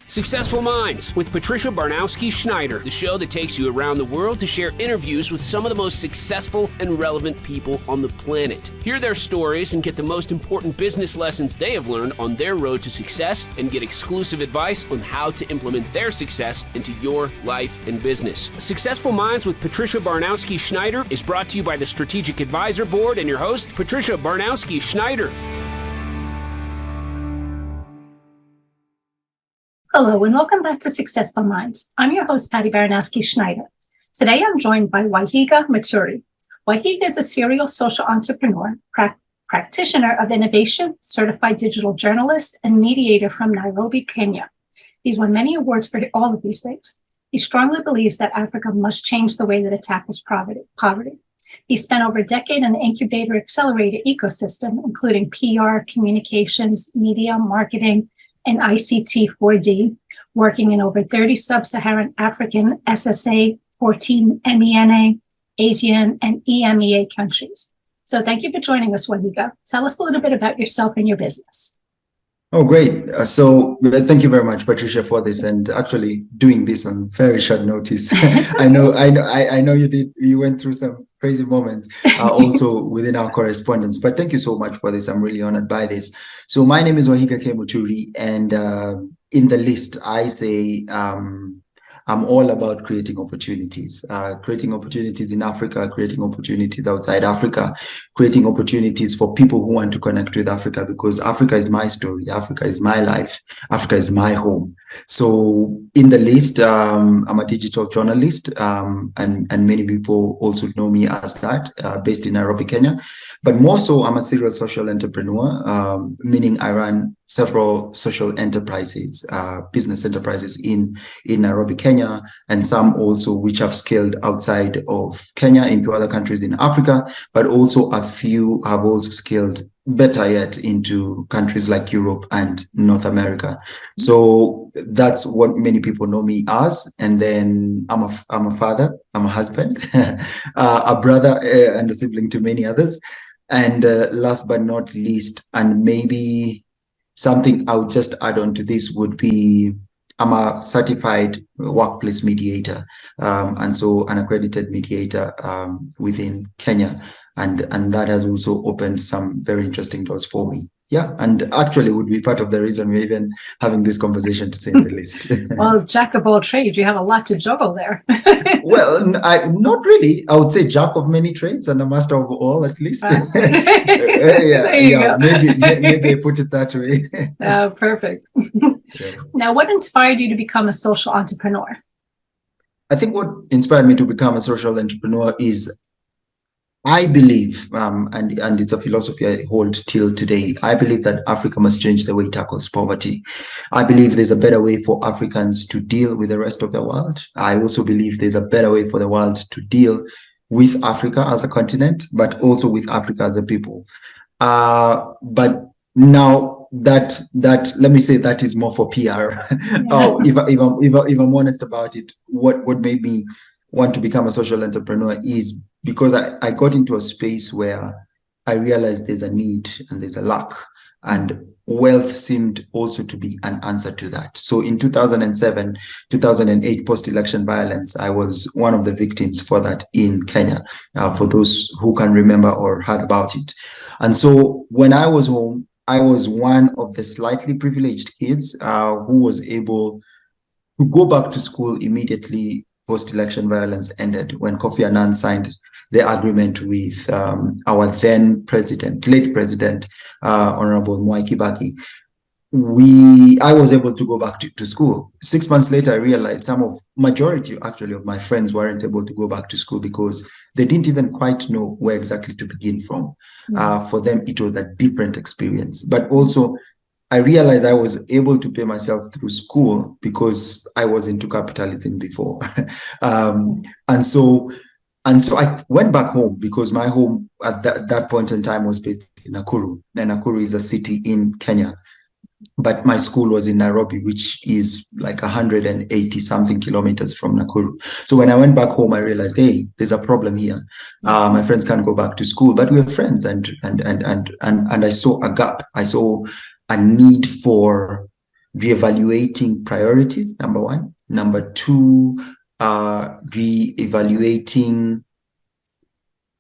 Successful Minds with Patricia Baronowski-Schneider, the show that takes you around the world to share interviews with some of the most successful and relevant people on the planet. Hear their stories and get the most important business lessons they have learned on their road to success and get exclusive advice on how to implement their success into your life and business. Successful Minds with Patricia Baronowski-Schneider is brought to you by the Strategic Advisor Board and your host, Patricia Baronowski-Schneider. Hello and welcome back to Successful Minds. I'm your host, Patty Baronowski-Schneider. Today I'm joined by Waihiga Muturi. Waihiga is a serial social entrepreneur, practitioner of innovation, certified digital journalist, and mediator from Nairobi, Kenya. He's won many awards for all of these things. He strongly believes that Africa must change the way that it tackles poverty. He spent over a decade in the incubator accelerator ecosystem, including PR, communications, media, marketing, and ICT 4D, working in over 30 sub-Saharan African, SSA, 14 MENA, Asian, and EMEA countries. So thank you for joining us, Waihiga. Tell us a little bit about yourself and your business. Oh, great. So thank you very much, Patricia, for this and actually doing this on very short notice. I know you went through some crazy moments also within our correspondence, but thank you so much for this. I'm really honored by this. So my name is Waihiga K Muturi, and in the list, I say I'm all about creating opportunities in Africa, creating opportunities outside Africa, creating opportunities for people who want to connect with Africa, because Africa is my story. Africa is my life. Africa is my home. So in the list, I'm a digital journalist, and many people also know me as that, based in Nairobi, Kenya. But more so, I'm a serial social entrepreneur, meaning I run several social enterprises, business enterprises in Nairobi, Kenya, and some also which have scaled outside of Kenya into other countries in Africa, but also a few have also scaled better yet into countries like Europe and North America. So that's what many people know me as. And then I'm a father, I'm a husband, a brother, and a sibling to many others. And last but not least, and maybe something I would just add on to this would be I'm a certified workplace mediator, and so an accredited mediator within Kenya. And that has also opened some very interesting doors for me. Yeah, and actually would be part of the reason we're even having this conversation, to say the least. Well, jack of all trades, you have a lot to juggle there. Well, not really. I would say jack of many trades and a master of all, at least. Maybe I put it that way. Perfect. Now, what inspired you to become a social entrepreneur? I think what inspired me to become a social entrepreneur is I believe, and it's a philosophy I hold till today, I believe that Africa must change the way it tackles poverty. I believe there's a better way for Africans to deal with the rest of the world. I also believe there's a better way for the world to deal with Africa as a continent, but also with Africa as a people. But now that let me say that is more for PR. Yeah. If I'm honest about it, what made me want to become a social entrepreneur is because I got into a space where I realized there's a need and there's a lack, and wealth seemed also to be an answer to that. So in 2007, 2008, post-election violence, I was one of the victims for that in Kenya, for those who can remember or heard about it. And so when I was home, I was one of the slightly privileged kids who was able to go back to school immediately post-election violence ended, when Kofi Annan signed the agreement with our then late president, Honorable Mwai Kibaki. I was able to go back to school. 6 months later, I realized majority of my friends weren't able to go back to school because they didn't even quite know where exactly to begin from. For them, it was a different experience. But also, I realized I was able to pay myself through school because I was into capitalism before. And so I went back home because my home at that point in time was based in Nakuru. And Nakuru is a city in Kenya. But my school was in Nairobi, which is like 180 something kilometers from Nakuru. So when I went back home, I realized, hey, there's a problem here. My friends can't go back to school, but we're friends. And I saw a gap. I saw a need for reevaluating priorities, number one. Number two, reevaluating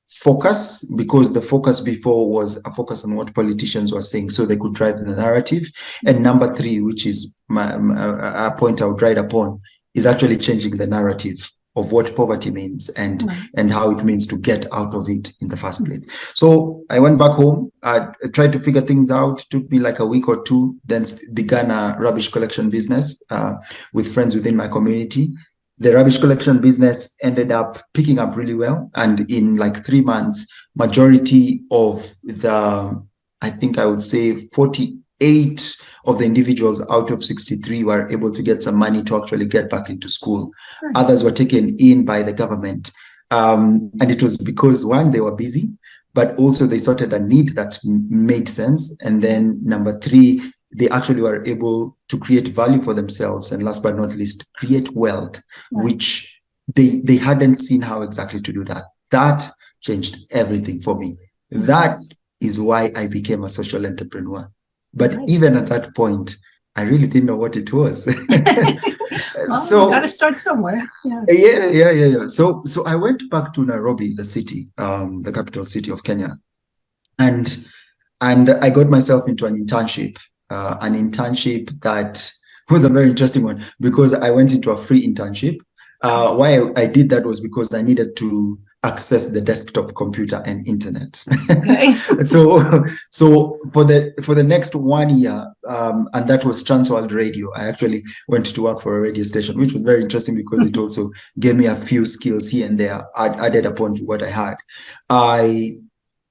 focus, because the focus before was a focus on what politicians were saying so they could drive the narrative. And number three, which is a point I would ride upon, is actually changing the narrative of what poverty means and how it means to get out of it in the first place. So I went back home, I tried to figure things out. It took me like a week or two, then began a rubbish collection business with friends within my community. The rubbish collection business ended up picking up really well. And in like 3 months, majority of the, I think I would say 48 of the individuals out of 63 were able to get some money to actually get back into school. Nice. Others were taken in by the government. And it was because, one, they were busy, but also they sorted a need that made sense. And then number three, they actually were able to create value for themselves. And last but not least, create wealth, which they hadn't seen how exactly to do that. That changed everything for me. That is why I became a social entrepreneur. But even at that point, I really didn't know what it was. Well, so you got to start somewhere. Yeah. So I went back to Nairobi, the city, the capital city of Kenya, and I got myself into an internship that was a very interesting one, because I went into a free internship. Why I did that was because I needed to access the desktop computer and internet. Okay. so for the next 1 year, and that was Transworld Radio, I actually went to work for a radio station, which was very interesting because it also gave me a few skills here and there added upon to what I had.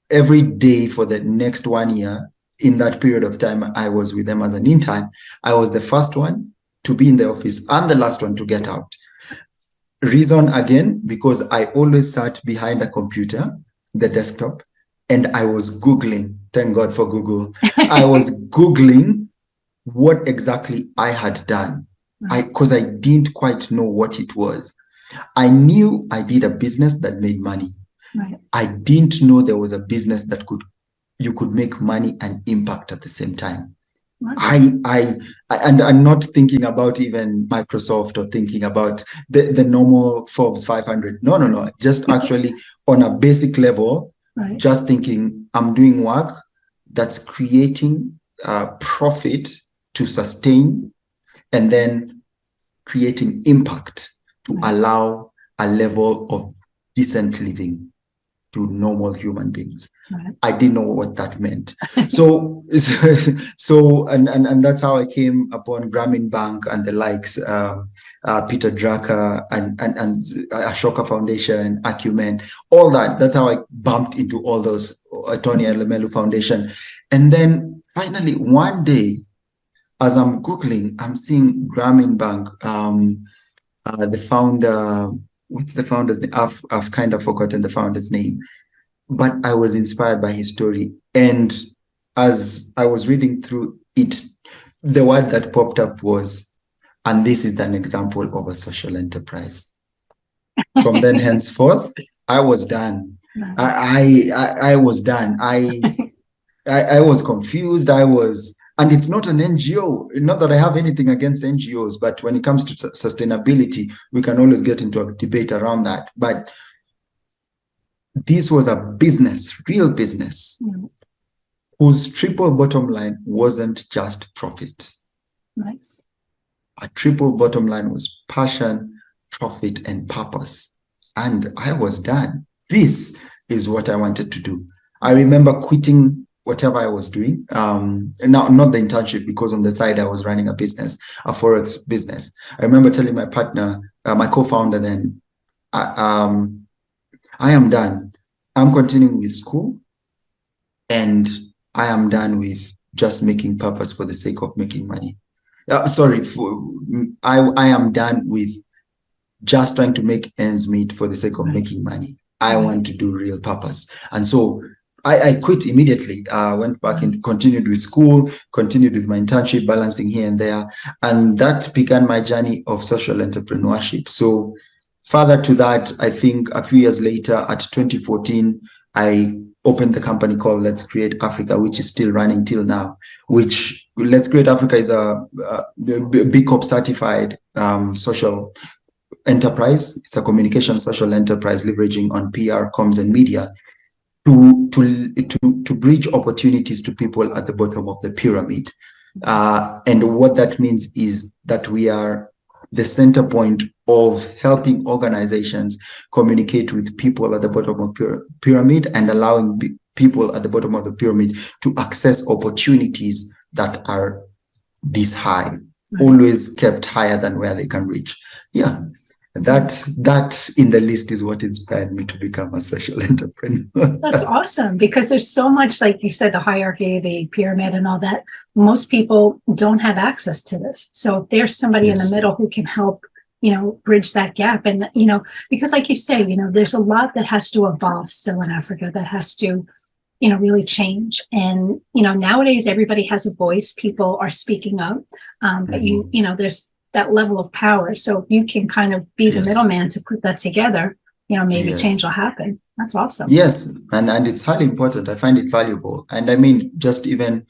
Every day for the next 1 year, in that period of time I was with them as an intern, I was the first one to be in the office and the last one to get out. Reason, again, because I always sat behind a computer, the desktop, and I was Googling. Thank God for Google. I was Googling what exactly I had done, because I didn't quite know what it was. I knew I did a business that made money. Right. I didn't know there was a business that you could make money and impact at the same time. And I'm not thinking about even Microsoft or thinking about the normal Forbes 500. No. Just actually on a basic level, just thinking I'm doing work that's creating profit to sustain, and then creating impact to allow a level of decent living to normal human beings. I didn't know what that meant. So that's how I came upon Grameen Bank and the likes, Peter Drucker and Ashoka Foundation, Acumen, all that. That's how I bumped into all those, Tony Elumelu Foundation. And then finally, one day, as I'm Googling, I'm seeing Grameen Bank, the founder, what's the founder's name? I've kind of forgotten the founder's name. But I was inspired by his story. And as I was reading through it, the word that popped up was, and this is an example of a social enterprise. From then henceforth, I was done. I was done. I was confused. And it's not an NGO. Not that I have anything against NGOs, but when it comes to sustainability, we can always get into a debate around that. But this was a business, real business, whose triple bottom line wasn't just profit. Nice. A triple bottom line was passion, profit, and purpose. And I was done. This is what I wanted to do. I remember quitting whatever I was doing. Not the internship, because on the side I was running a business, a Forex business. I remember telling my partner, my co-founder then, I am done. I'm continuing with school, and I am done with just making purpose for the sake of making money. I am done with just trying to make ends meet for the sake of making money. I want to do real purpose. And so I quit immediately. Went back and continued with school, continued with my internship, balancing here and there. And that began my journey of social entrepreneurship. So further to that, I think a few years later, at 2014, I opened the company called Let's Create Africa, which is still running till now. Which Let's Create Africa is a B Corp certified social enterprise. It's a communication social enterprise leveraging on PR, comms, and media to bridge opportunities to people at the bottom of the pyramid. And what that means is that we are the center point of helping organizations communicate with people at the bottom of pyramid and allowing people at the bottom of the pyramid to access opportunities that are this high, always kept higher than where they can reach. Yeah. That in the list is what inspired me to become a social entrepreneur. That's awesome, because there's so much, like you said, the hierarchy, the pyramid and all that. Most people don't have access to this. So if there's somebody in the middle who can help, bridge that gap. And, because like you say, there's a lot that has to evolve still in Africa that has to, really change. And, nowadays everybody has a voice. People are speaking up. But there's that level of power. So you can kind of be the middleman to put that together, maybe change will happen. That's awesome. Yes. And it's highly important. I find it valuable. And I mean, just even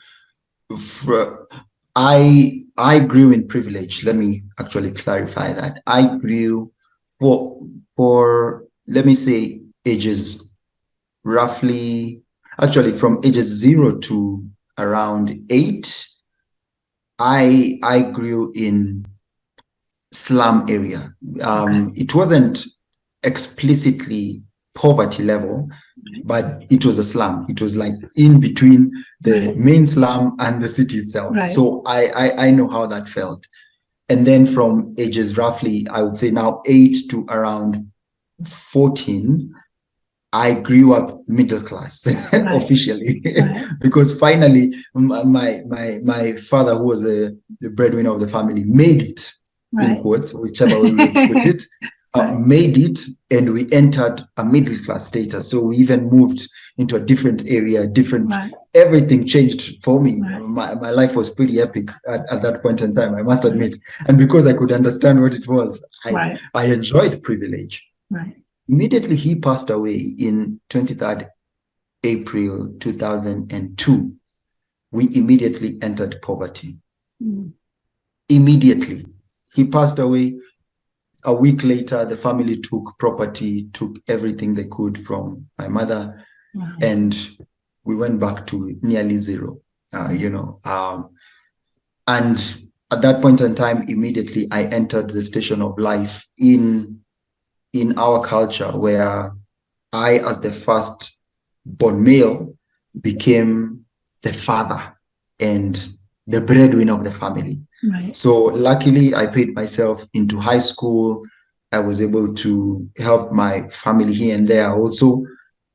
I grew in privilege. Let me actually clarify that. I grew for let me say ages roughly, actually from ages 0 to around 8. I grew in slum area. It wasn't explicitly poverty level, but it was a slum. It was like in between the main slum and the city itself. So I know how that felt. And then from ages roughly, I would say now 8 to around 14, I grew up middle class officially, because finally my father, who was the breadwinner of the family, made it. In quotes, whichever way we put it, made it, and we entered a middle class status. So we even moved into a different area, everything changed for me. My life was pretty epic at that point in time, I must admit. And because I could understand what it was, I enjoyed privilege. Immediately he passed away in 23rd April 2002. We immediately entered poverty. Immediately. He passed away. A week later, the family took property, took everything they could from my mother, and we went back to nearly zero, And at that point in time, immediately I entered the station of life in our culture, where I, as the first born male, became the father and the breadwinner of the family. So luckily, I paid myself into high school. I was able to help my family here and there also.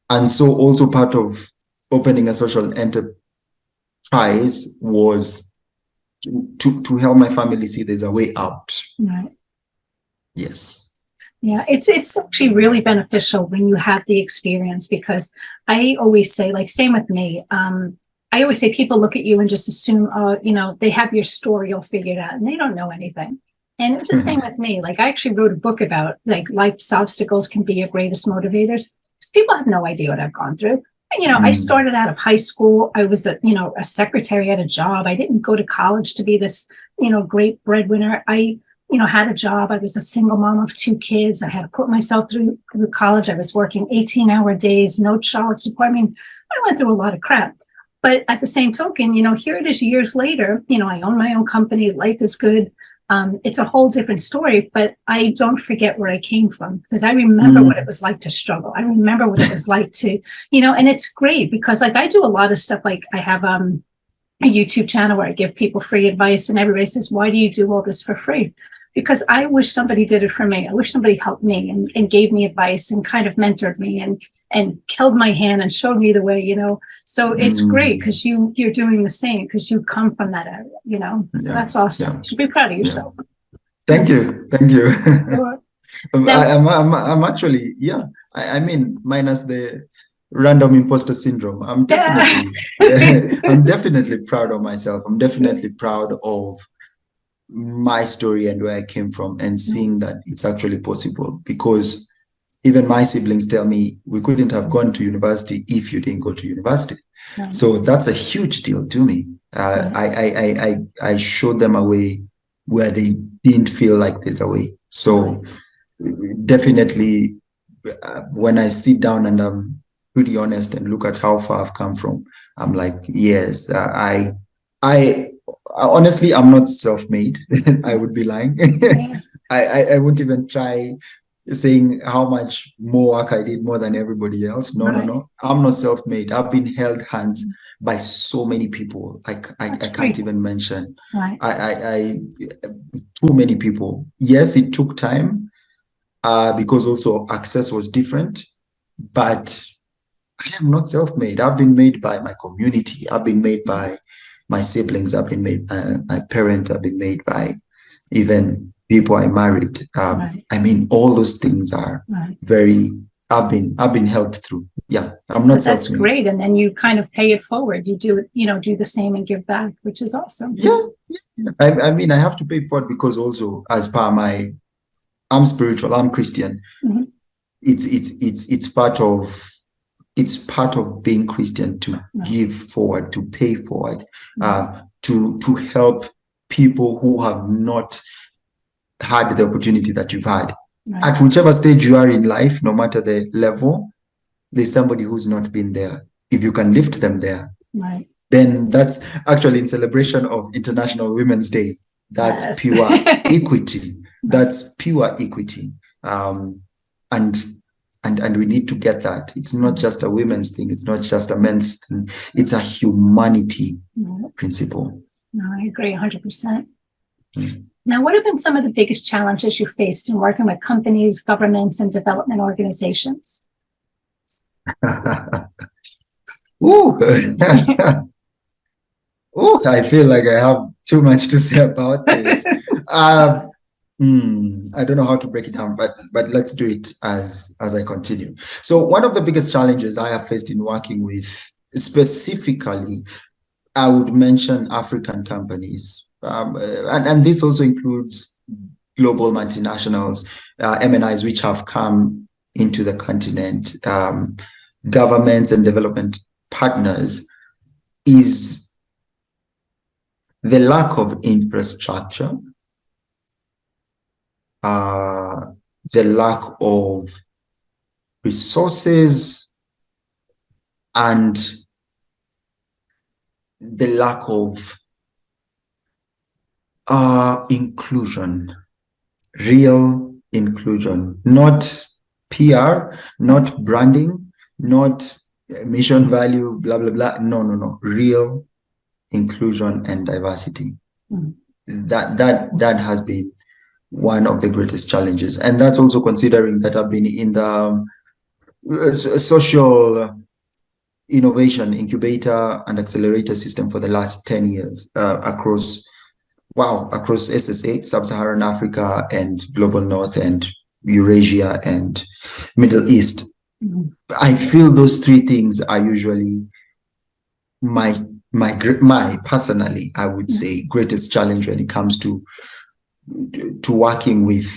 And so also part of opening a social enterprise was to help my family see there's a way out. Yes. Yeah, it's actually really beneficial when you have the experience, because I always say, like, same with me. I always say people look at you and just assume, they have your story all figured out, and they don't know anything. And it was the same with me. Like, I actually wrote a book about, like, life's obstacles can be your greatest motivators, because people have no idea what I've gone through. I started out of high school. I was a secretary at a job. I didn't go to college to be this, great breadwinner. I, had a job. I was a single mom of 2 kids. I had to put myself through college. I was working 18-hour days, no child support. I mean, I went through a lot of crap. But at the same token, here it is years later, I own my own company. Life is good. It's a whole different story, but I don't forget where I came from, because I remember what it was like to struggle. I remember what it was like to, and it's great because, like, I do a lot of stuff. Like, I have a YouTube channel where I give people free advice, and everybody says, why do you do all this for free? Because I wish somebody did it for me. I wish somebody helped me and gave me advice and kind of mentored me and held my hand and showed me the way, So it's great because you're doing the same, because you come from that area, So that's awesome. You should be proud of yourself. Thank you. Sure. I'm actually, I mean, minus the random imposter syndrome. I'm definitely proud of myself. I'm definitely proud of my story and where I came from, and seeing that it's actually possible, because even my siblings tell me we couldn't have gone to university if you didn't go to university. Right. So that's a huge deal to me. I showed them a way where they didn't feel like there's a way. So definitely, when I sit down and I'm pretty honest and look at how far I've come from, I'm like, yes, I honestly, I'm not self-made. I would be lying. I wouldn't even try saying how much more work I did more than everybody else. No. I'm not self-made. I've been held hands by so many people. I can't even mention. I too many people. Yes, it took time because also access was different, but I am not self-made. I've been made by my community. I've been made by my siblings. I've been made by my parents. I've been made by even people I married. I mean, all those things are very. I've been helped through. Yeah, I'm not. But that's great, and then you kind of pay it forward. You do the same and give back, which is awesome. Yeah. I mean, I have to pay it forward because also as per I'm spiritual. I'm Christian. Mm-hmm. It's part of being Christian to give forward, to pay forward, to help people who have not had the opportunity that you've had. At whichever stage you are in life, no matter the level, there's somebody who's not been there. If you can lift them there, then that's actually in celebration of International Women's Day. That's pure equity. That's pure equity. And we need to get that. It's not just a women's thing. It's not just a men's thing. It's a humanity principle. No, I agree 100%. Now, what have been some of the biggest challenges you faced in working with companies, governments, and development organizations? Ooh. I feel like I have too much to say about this. I don't know how to break it down, but let's do it as I continue. So one of the biggest challenges I have faced in working with, specifically, I would mention African companies. And this also includes global multinationals, MNIs, which have come into the continent, governments and development partners, is the lack of infrastructure, the lack of resources, and the lack of inclusion, real inclusion, not PR, not branding, not mission value, blah, blah, blah. No. Real inclusion and diversity. That has been one of the greatest challenges. And that's also considering that I've been in the social innovation incubator and accelerator system for the last 10 years across SSA, Sub-Saharan Africa, and Global North, and Eurasia, and Middle East. I feel those three things are usually my personally, I would say, greatest challenge when it comes to working with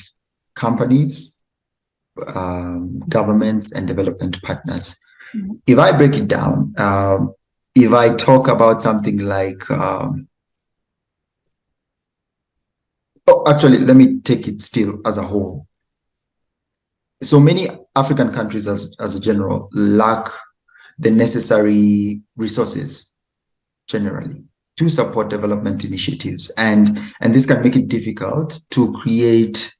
companies, governments, and development partners. If I break it down, if I talk about something like actually, let me take it still as a whole. So many African countries, as a general, lack the necessary resources, generally, to support development initiatives. And this can make it difficult to create,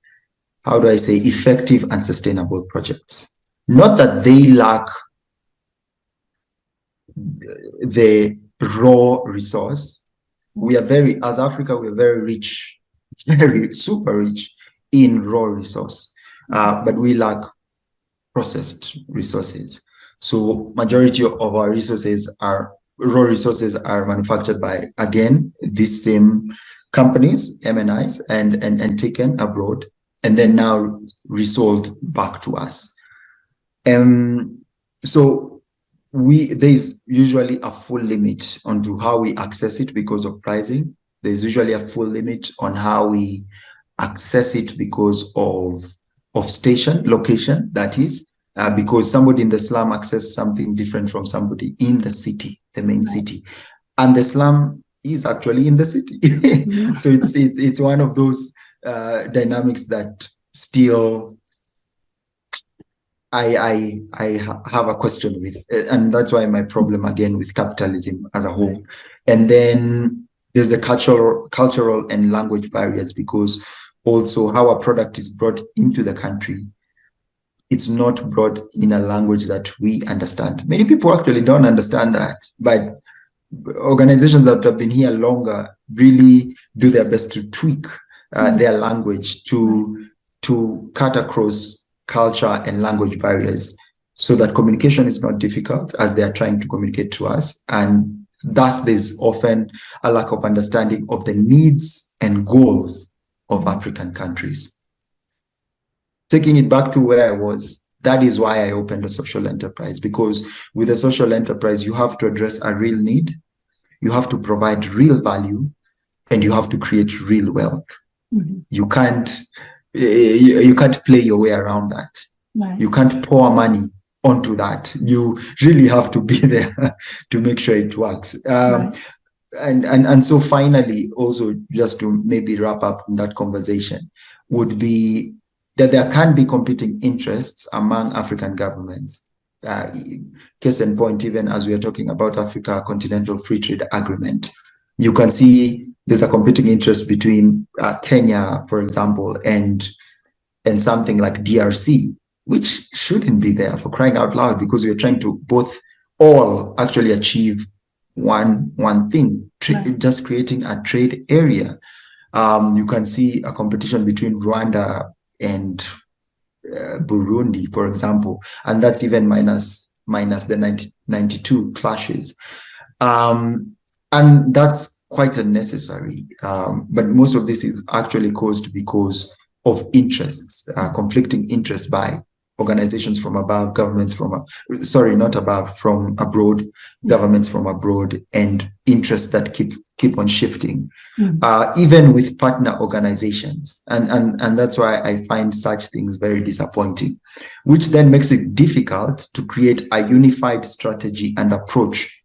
how do I say, effective and sustainable projects. Not that they lack the raw resource. As Africa, we are very rich, very super rich in raw resource, but we lack processed resources. So majority of our raw resources are manufactured by, again, these same companies, MNIs, and taken abroad, and then now resold back to us. So there's usually a full limit onto how we access it because of pricing. There's usually a full limit on how we access it because of location, that is, because somebody in the slum accesses something different from somebody in the city, the main city. And the slum is actually in the city. So it's one of those dynamics that still I have a question with, and that's why my problem again with capitalism as a whole. And then there's the cultural and language barriers, because also how a product is brought into the country, it's not brought in a language that we understand. Many people actually don't understand that, but organizations that have been here longer really do their best to tweak their language to cut across culture and language barriers, so that communication is not difficult as they are trying to communicate to us. And thus there's often a lack of understanding of the needs and goals of African countries. Taking it back to where I was, that is why I opened a social enterprise, because with a social enterprise, you have to address a real need, you have to provide real value, and you have to create real wealth. You can't play your way around that. You can't pour money onto that. You really have to be there to make sure it works. And so finally, also just to maybe wrap up that conversation, would be that there can be competing interests among African governments. Case in point, even as we are talking about Africa Continental Free Trade Agreement, you can see there's a competing interest between Kenya, for example, and something like DRC, which shouldn't be there, for crying out loud, because we're trying to all actually achieve one thing, just creating a trade area. You can see a competition between Rwanda and Burundi, for example, and that's even minus the 92 clashes. And that's quite unnecessary. But most of this is actually caused because of interests, conflicting interests by organizations from above, governments from abroad, governments from abroad, and interests that keep on shifting, even with partner organizations. And that's why I find such things very disappointing, which then makes it difficult to create a unified strategy and approach,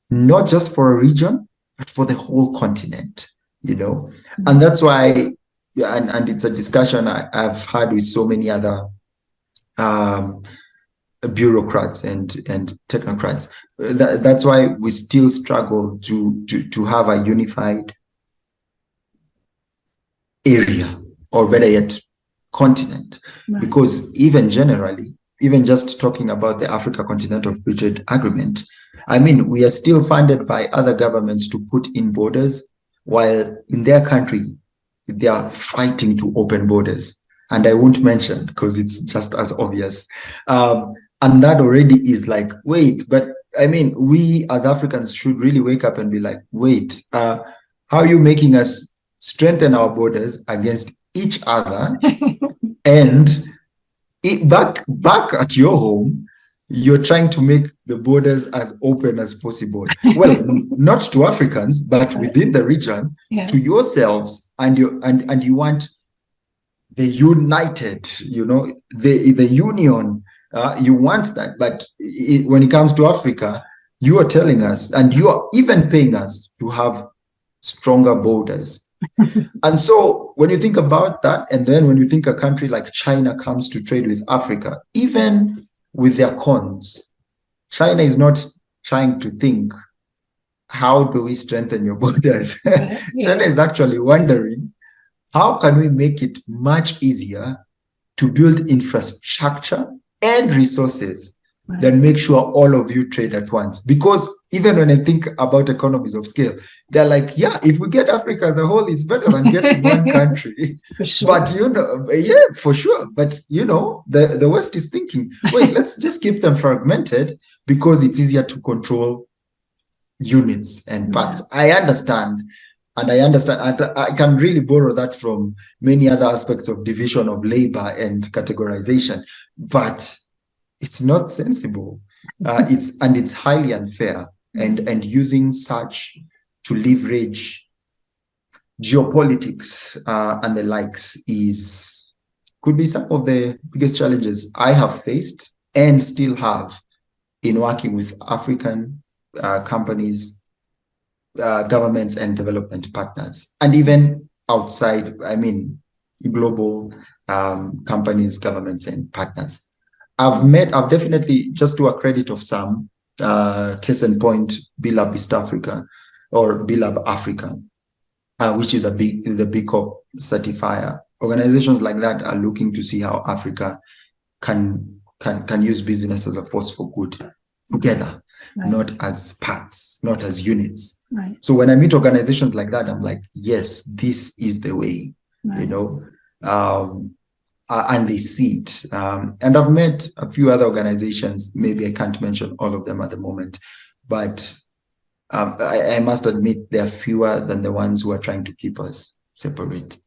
not just for a region, but for the whole continent, And that's why, and it's a discussion I've had with so many other bureaucrats and technocrats. That's why we still struggle to have a unified area, or better yet, continent. Because even generally, even just talking about the Africa Continental Free Trade Agreement, I mean, we are still funded by other governments to put in borders, while in their country, they are fighting to open borders. And I won't mention because it's just as obvious. And that already is like, wait, but I mean, we as Africans should really wake up and be like, wait, how are you making us strengthen our borders against each other? And back at your home, you're trying to make the borders as open as possible. Well, not to Africans, but within the region, to yourselves, and you want the united, the union, you want that. But when it comes to Africa, you are telling us, and you are even paying us to have stronger borders. And so when you think about that, and then when you think a country like China comes to trade with Africa, even with their cons, China is not trying to think, how do we strengthen your borders? China is actually wondering, how can we make it much easier to build infrastructure and resources that make sure all of you trade at once? Because even when I think about economies of scale, they're like, yeah, if we get Africa as a whole, it's better than getting one country. Sure. But, for sure. But, the West is thinking, wait, let's just keep them fragmented because it's easier to control units and parts. I understand. And I can really borrow that from many other aspects of division of labor and categorization, but it's not sensible. It's highly unfair, and using such to leverage geopolitics and the likes is could be some of the biggest challenges I have faced and still have in working with African companies, governments, and development partners, and even outside, I mean, global companies, governments, and partners. I've definitely, just to a credit of some, case in point, BLAB East Africa or BLAB Africa, which is the B Corp certifier. Organizations like that are looking to see how Africa can use business as a force for good together, right, not as parts, not as units. Right. So when I meet organizations like that, I'm like, yes, this is the way, right, you know, and they see it. And I've met a few other organizations, maybe I can't mention all of them at the moment, but I must admit there are fewer than the ones who are trying to keep us separate.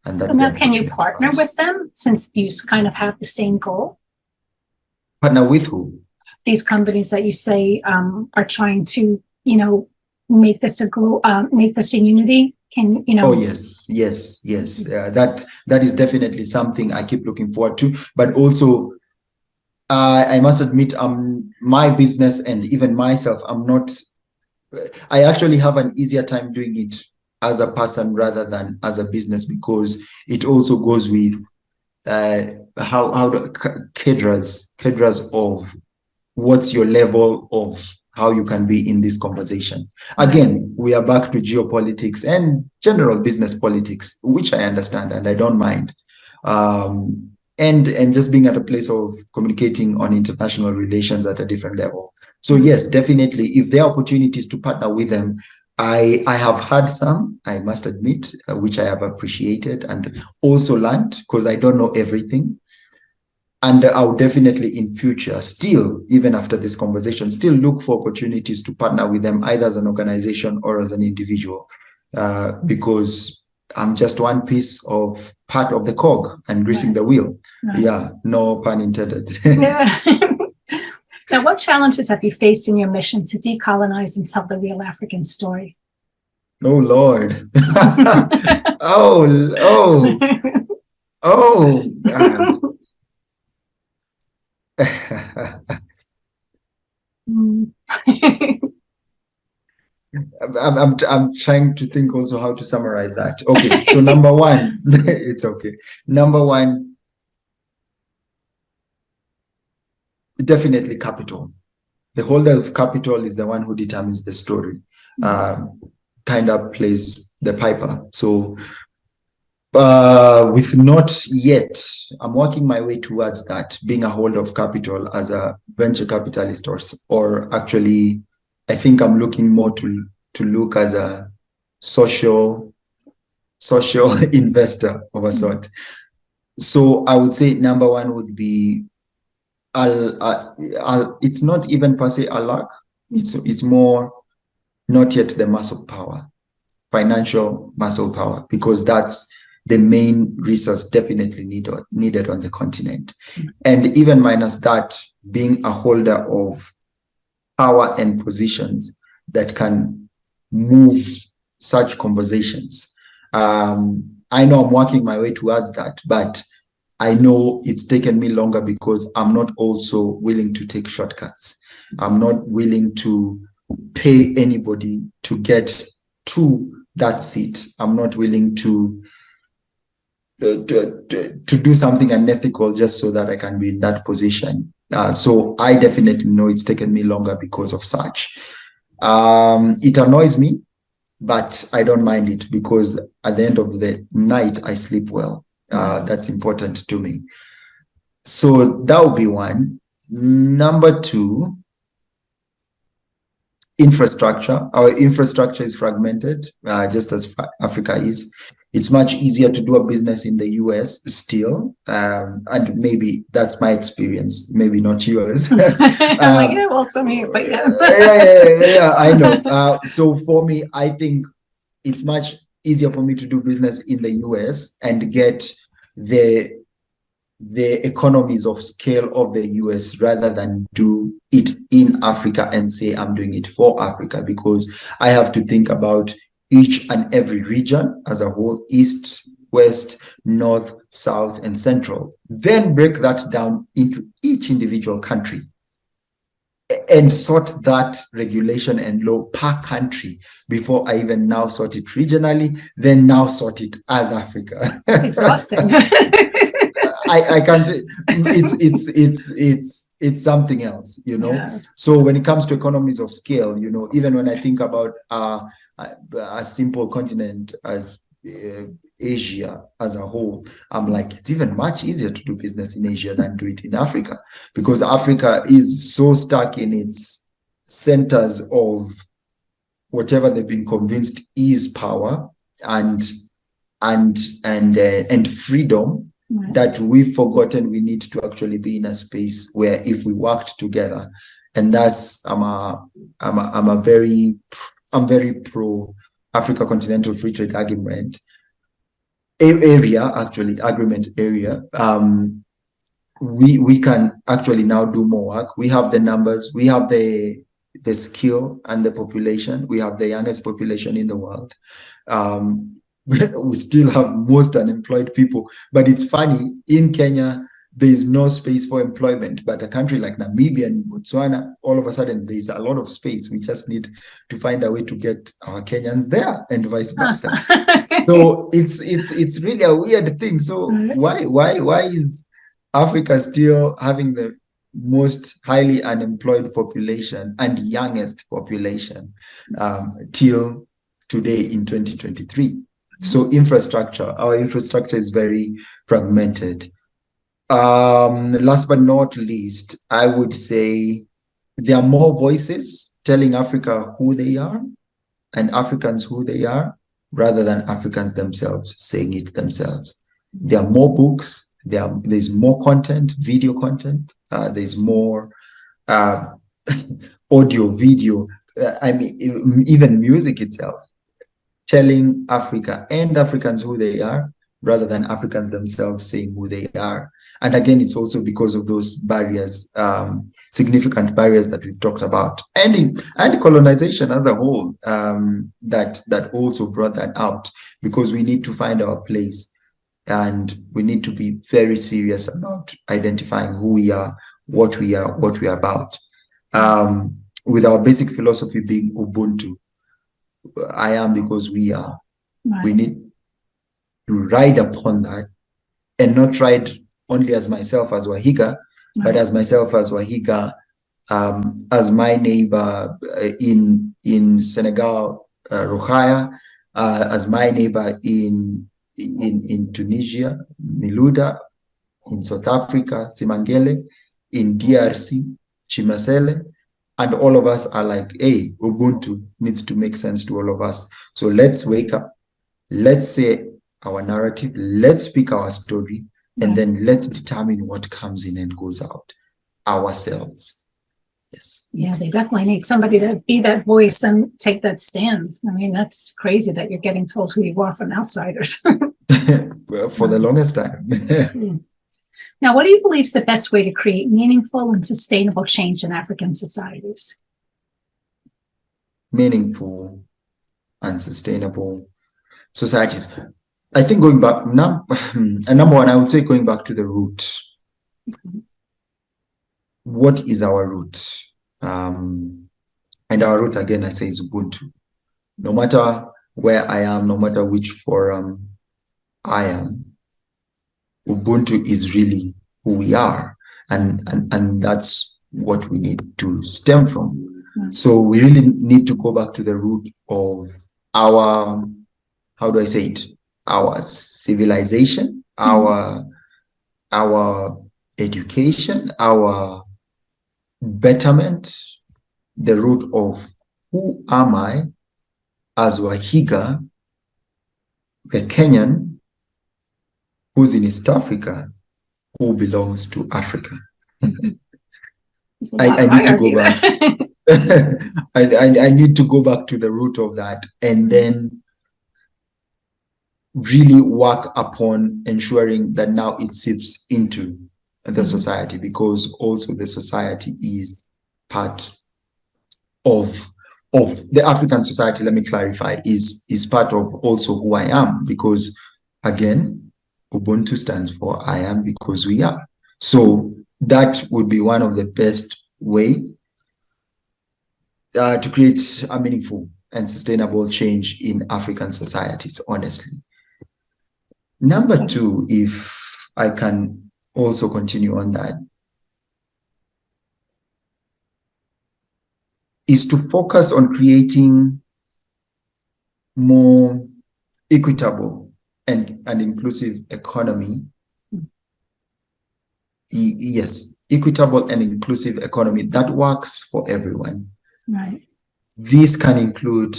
And that's now, can you partner with them since you kind of have the same goal? Partner with who? These companies that you say are trying to, you know, make this a unity. Can you know? Oh yes. That is definitely something I keep looking forward to. But also, I must admit, my business and even myself, I actually have an easier time doing it as a person rather than as a business, because it also goes with cadres of what's your level of how you can be in this conversation. Again, we are back to geopolitics and general business politics, which I understand and I don't mind. And just being at a place of communicating on international relations at a different level. So yes, definitely, if there are opportunities to partner with them, I have had some, I must admit, which I have appreciated and also learned, because I don't know everything. And I'll definitely in future still, even after this conversation, still look for opportunities to partner with them, either as an organization or as an individual, because I'm just one piece of part of the cog and greasing the wheel. Right. Yeah, no pun intended. Yeah. Now, what challenges have you faced in your mission to decolonize and tell the real African story? Oh, Lord. I'm trying to think also how to summarize that. Okay, so number one, it's okay. Number one, definitely capital. The holder of capital is the one who determines the story, kind of plays the piper. So with not yet, I'm working my way towards that, being a holder of capital as a venture capitalist, or actually, I think I'm looking more to look as a social investor of a sort. So I would say number one would be, it's not even per se a lack. It's more not yet the muscle power, financial muscle power, because that's the main resource definitely needed on the continent. And even minus that, being a holder of power and positions that can move such conversations. I know I'm working my way towards that, but I know it's taken me longer because I'm not also willing to take shortcuts. I'm not willing to pay anybody to get to that seat. I'm not willing to do something unethical just so that I can be in that position. So I definitely know it's taken me longer because of such. It annoys me, but I don't mind it, because at the end of the night, I sleep well. That's important to me. So that would be one. Number two, infrastructure. Our infrastructure is fragmented, just as Africa is. It's much easier to do a business in the US still, and maybe that's my experience, maybe not yours. Also me, but yeah. Yeah, I know. So for me, I think it's much easier for me to do business in the US and get the economies of scale of the US rather than do it in Africa and say I'm doing it for Africa, because I have to think about each and every region as a whole, East, west, north, south, and central. Then break that down into each individual country and sort that regulation and law per country before I even now sort it regionally, then now sort it as Africa. It's exhausting. I can't. It's something else, you know. Yeah. So when it comes to economies of scale, you know, even when I think about a simple continent as Asia as a whole, I'm like, it's even much easier to do business in Asia than do it in Africa, because Africa is so stuck in its centers of whatever they've been convinced is power and freedom, Right. that we've forgotten we need to actually be in a space where if we worked together, and that's I'm very pro Africa Continental Free Trade Agreement area. We can actually now do more work. We have the numbers, we have the skill and the population. We have the youngest population in the world. We still have most unemployed people, but it's funny, in Kenya there is no space for employment, but a country like Namibia and Botswana, all of a sudden there is a lot of space. We just need to find a way to get our Kenyans there and vice versa. So it's really a weird thing. So why is Africa still having the most highly unemployed population and youngest population till today in 2023? So our infrastructure is very fragmented. Last but not least, I would say there are more voices telling Africa who they are and Africans who they are, rather than Africans themselves saying it themselves. There are more books, there's more content, video content, there's more audio, video, even music itself, telling Africa and Africans who they are, rather than Africans themselves saying who they are. And again, it's also because of those barriers, significant barriers that we've talked about, and colonization as a whole, that also brought that out, because we need to find our place, and we need to be very serious about identifying who we are, what we are about. With our basic philosophy being Ubuntu, I am because we are. Right. We need to ride upon that, and not ride only as myself as Waihiga, but as myself as Waihiga, as my neighbor in Senegal, Rokhaya, as my neighbor in Tunisia, Miluda, in South Africa, Simangele, in DRC, Chimasele, and all of us are like, hey, Ubuntu needs to make sense to all of us. So let's wake up, let's say our narrative, let's speak our story, and then let's determine what comes in and goes out ourselves. Yes. Yeah, they definitely need somebody to be that voice and take that stand. I mean, that's crazy that you're getting told who you are from outsiders. Well, for the longest time. Now, what do you believe is the best way to create meaningful and sustainable change in African societies? Meaningful and sustainable societies. I think going back, number one, I would say going back to the root. What is our root? And our root, again, I say, is Ubuntu. No matter where I am, no matter which forum I am, Ubuntu is really who we are. And that's what we need to stem from. So we really need to go back to the root of our, how do I say it? Our civilization, our education, our betterment, the root of who am I as Waihiga, a Kenyan who's in East Africa, who belongs to Africa. I need to go back. I need to go back to the root of that, and then really work upon ensuring that now it seeps into the society, because also the society is part of the African society. Let me clarify, is part of also who I am, because Again, Ubuntu stands for I am because we are. So that would be one of the best way to create a meaningful and sustainable change in African societies, honestly. Number two, if I can also continue on that, is to focus on creating more equitable and inclusive economy. Yes, equitable and inclusive economy that works for everyone. Right. This can include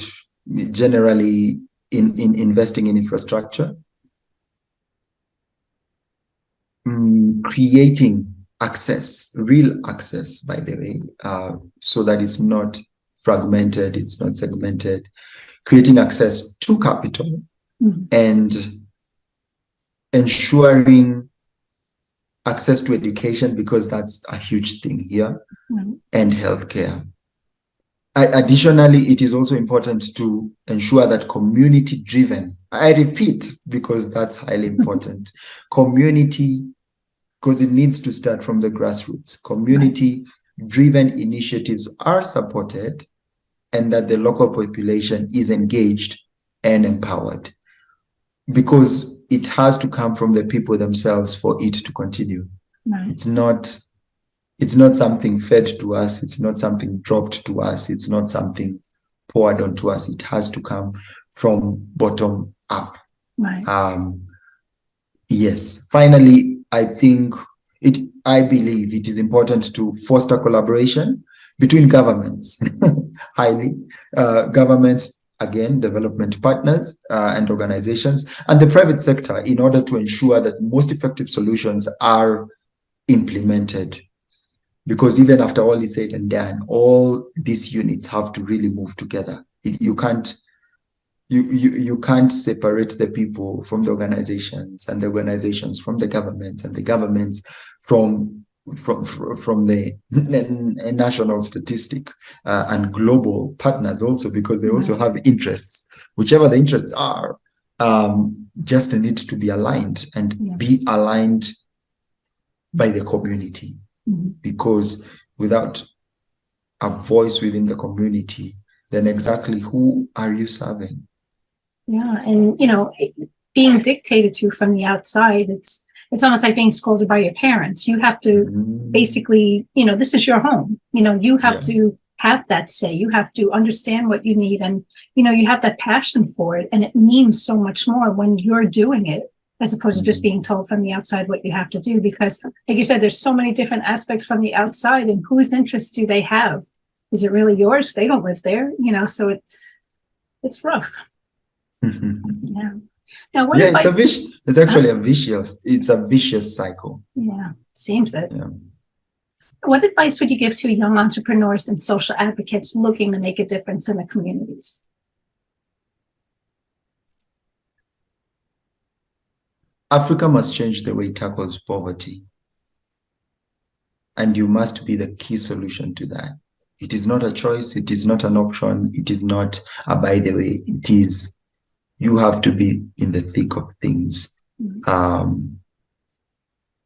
generally in investing in infrastructure, creating access, real access, by the way, so that it's not fragmented, it's not segmented, creating access to capital, and ensuring access to education, because that's a huge thing here, and healthcare. Additionally, it is also important to ensure that community-driven, I repeat, because that's highly important, community, because it needs to start from the grassroots. Community-driven initiatives are supported, and that the local population is engaged and empowered, because it has to come from the people themselves for it to continue. Right. It's not something fed to us. It's not something dropped to us. It's not something poured onto us. It has to come from bottom up. Right. Yes. Finally, I believe it is important to foster collaboration between governments, governments, again, development partners and organizations, and the private sector, in order to ensure that most effective solutions are implemented. Because even after all is said and done, all these units have to really move together. You can't separate the people from the organizations, and the organizations from the governments, and the governments from the national statistic and global partners also, because they also have interests. Whichever the interests are, just need to be aligned, and be aligned by the community. Because without a voice within the community, then exactly who are you serving? Yeah, and being dictated to from the outside, it's almost like being scolded by your parents. You have to basically, this is your home. You have to have that say. You have to understand what you need, and you have that passion for it, and it means so much more when you're doing it, as opposed to just being told from the outside what you have to do. Because, like you said, there's so many different aspects from the outside, and whose interests do they have? Is it really yours? They don't live there, so it's rough. Yeah. Now, what advice? It's actually a vicious cycle. Yeah, seems it. Yeah. What advice would you give to young entrepreneurs and social advocates looking to make a difference in the communities? Africa must change the way it tackles poverty. And you must be the key solution to that. It is not a choice. It is not an option. It is not a by the way. It is, you have to be in the thick of things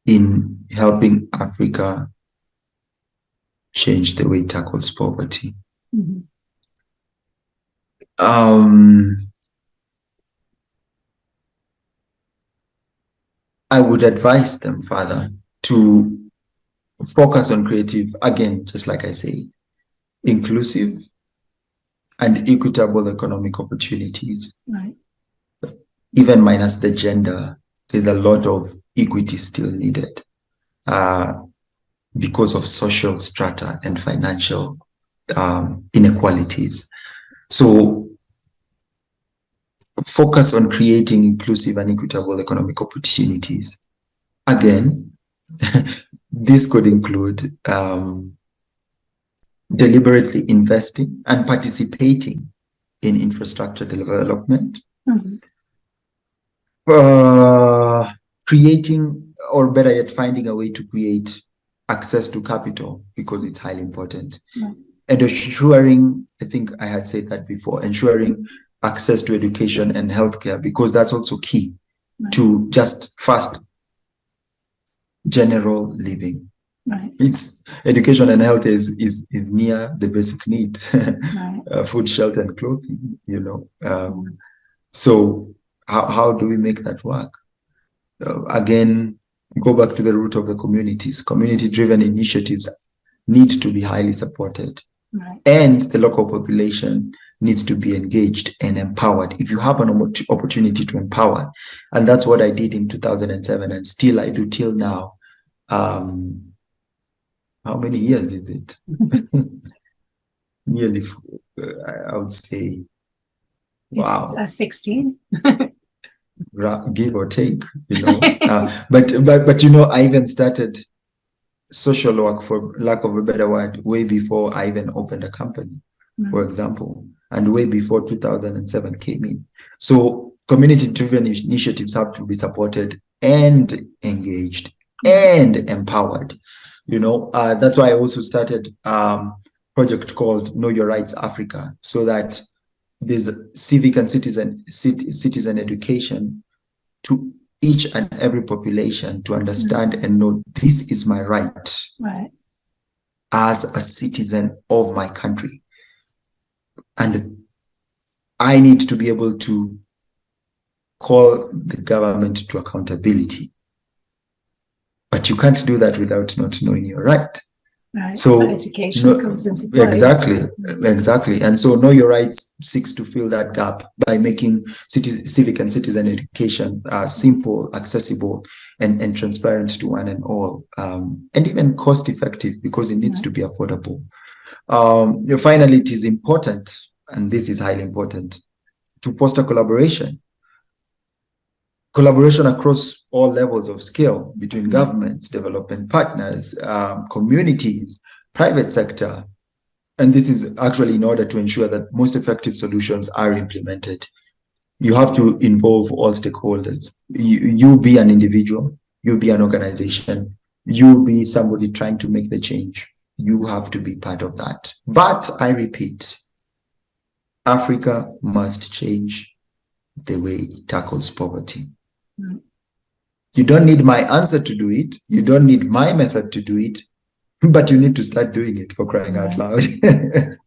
in helping Africa change the way it tackles poverty. I would advise them further to focus on creative, again, just like I say, inclusive and equitable economic opportunities. Right. Even minus the gender, there's a lot of equity still needed because of social strata and financial inequalities. So focus on creating inclusive and equitable economic opportunities. Again, this could include deliberately investing and participating in infrastructure development, creating, or better yet, finding a way to create access to capital, because it's highly important, and ensuring, I think I had said that before, ensuring access to education and healthcare, because that's also key. to just first general living. Right. It's education and health is near the basic need. Right. Food, shelter, and clothing, so how do we make that work? Again, go back to the root of the communities. Community-driven initiatives need to be highly supported. Right. And the local population needs to be engaged and empowered. If you have an opportunity to empower, and that's what I did in 2007, and still I do till now. How many years is it? Nearly, I would say, wow. 16. Give or take, but I even started social work, for lack of a better word, way before I even opened a company, for example, and way before 2007 came in. So community-driven initiatives have to be supported and engaged and empowered. That's why I also started a project called Know Your Rights Africa, so that there's civic and citizen education to each and every population to understand and know this is my right as a citizen of my country. And I need to be able to call the government to accountability. But you can't do that without not knowing your right. Right. So education comes into play. Exactly. And so Know Your Rights seeks to fill that gap by making civic and citizen education simple, accessible, and transparent to one and all, and even cost effective, because it needs to be affordable. Finally, it is important, and this is highly important, to foster collaboration across all levels of scale between governments, development partners, communities, private sector. And this is actually in order to ensure that most effective solutions are implemented. You have to involve all stakeholders. You be an individual, you be an organization, you be somebody trying to make the change. You have to be part of that. But I repeat, Africa must change the way it tackles poverty. You don't need my answer to do it. You don't need my method to do it, but you need to start doing it, for crying out loud.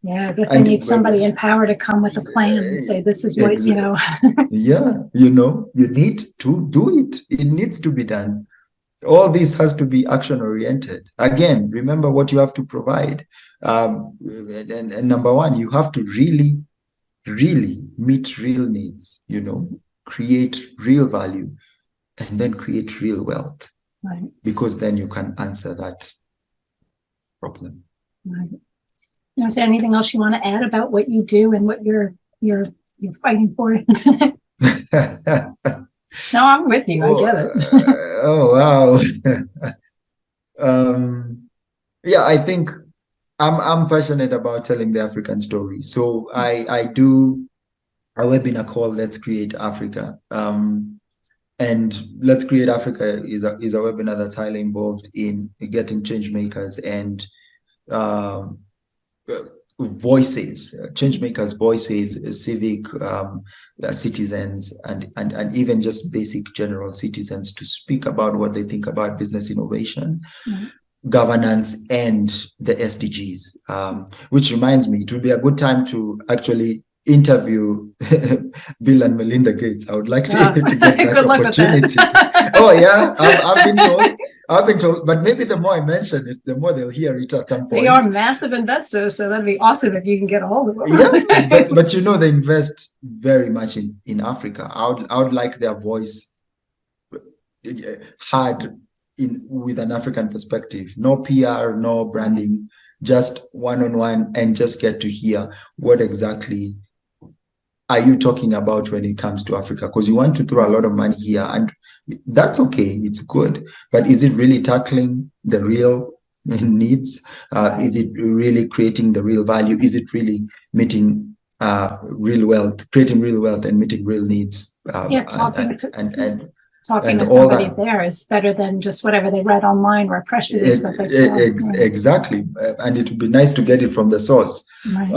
Yeah, but they need somebody in power to come with a plan and say, this is what, Yeah, you need to do it. It needs to be done. All this has to be action oriented. Again, remember what you have to provide. And number one, you have to really meet real needs, create real value, and then create real wealth. Right. Because then you can answer that problem. Right. Is there anything else you want to add about what you do and what you're fighting for? No, I'm with you. I get it. Oh wow. Yeah, I think I'm passionate about telling the African story. So I do a webinar called Let's Create Africa. And Let's Create Africa is a webinar that's highly involved in getting change makers and change makers' voices, civic citizens, and even just basic general citizens to speak about what they think about business innovation, governance, and the SDGs. Which reminds me, it would be a good time to actually interview Bill and Melinda Gates. I would like to get that opportunity. Oh yeah, I've been told, but maybe the more I mention it, the more they'll hear it at some point. They are massive investors, so that'd be awesome if you can get a hold of them. Yeah, but they invest very much in Africa. I would like their voice heard with an African perspective. No PR, no branding, just one-on-one, and just get to hear what exactly are you talking about when it comes to Africa? Because you want to throw a lot of money here, and that's okay, it's good. But is it really tackling the real needs? Is it really creating the real value? Is it really meeting real wealth, creating real wealth and meeting real needs? Talking to somebody there is better than just whatever they read online or a press release that they saw. Exactly. And it would be nice to get it from the source. Right.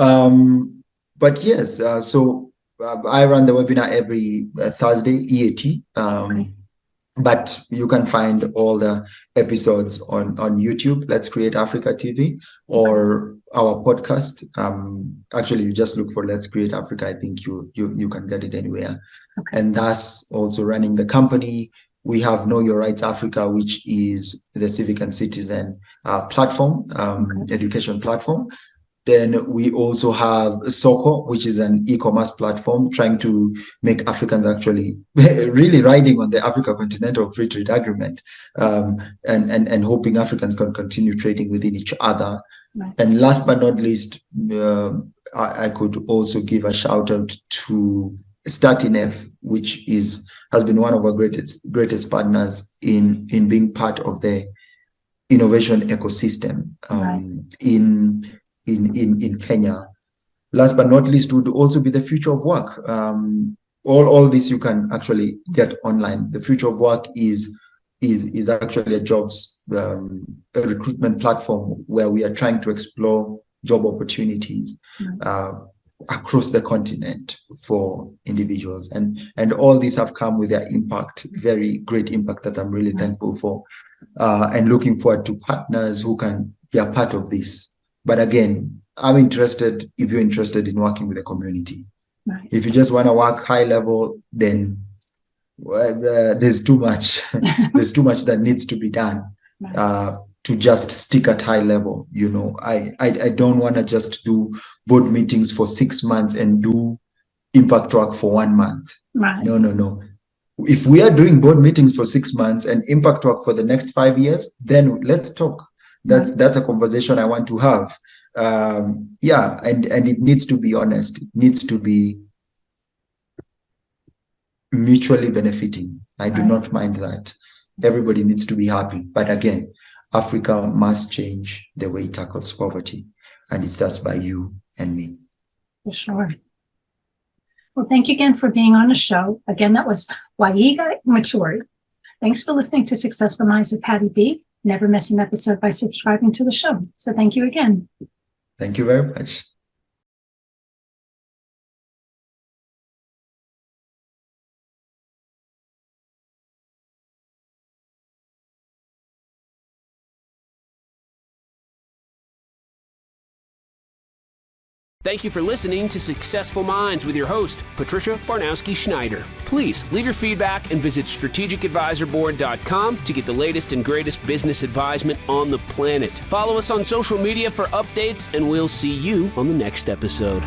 But yes, so I run the webinar every Thursday, EAT. But you can find all the episodes on YouTube, Let's Create Africa TV, or our podcast. Actually, you just look for Let's Create Africa. I think you can get it anywhere. And thus also running the company. We have Know Your Rights Africa, which is the civic and citizen platform, education platform. Then we also have Soko, which is an e-commerce platform trying to make Africans actually really riding on the Africa Continental Free Trade Agreement, and hoping Africans can continue trading within each other. And last but not least, I could also give a shout out to Startinef, which has been one of our greatest partners in being part of the innovation ecosystem in Kenya. Last but not least would also be the Future of Work. All this you can actually get online. The Future of Work is actually a jobs a recruitment platform where we are trying to explore job opportunities across the continent for individuals, and all these have come with their impact, very great impact that I'm really thankful for, and looking forward to partners who can be a part of this. But again, I'm interested, if you're interested in working with the community. If you just want to work high level, then there's too much. There's too much that needs to be done to just stick at high level. I don't want to just do board meetings for 6 months and do impact work for 1 month. No. If we are doing board meetings for 6 months and impact work for the next 5 years, then let's talk. That's a conversation I want to have. And it needs to be honest. It needs to be mutually benefiting. I do not mind that. Everybody needs to be happy. But again, Africa must change the way it tackles poverty. And it starts by you and me. For sure. Well, thank you again for being on the show. Again, that was Waihiga Muturi. Thanks for listening to Successful Minds with Patty B. Never miss an episode by subscribing to the show. So thank you again. Thank you very much. Thank you for listening to Successful Minds with your host, Patricia Baronowski-Schneider. Please leave your feedback and visit strategicadvisorboard.com to get the latest and greatest business advisement on the planet. Follow us on social media for updates, and we'll see you on the next episode.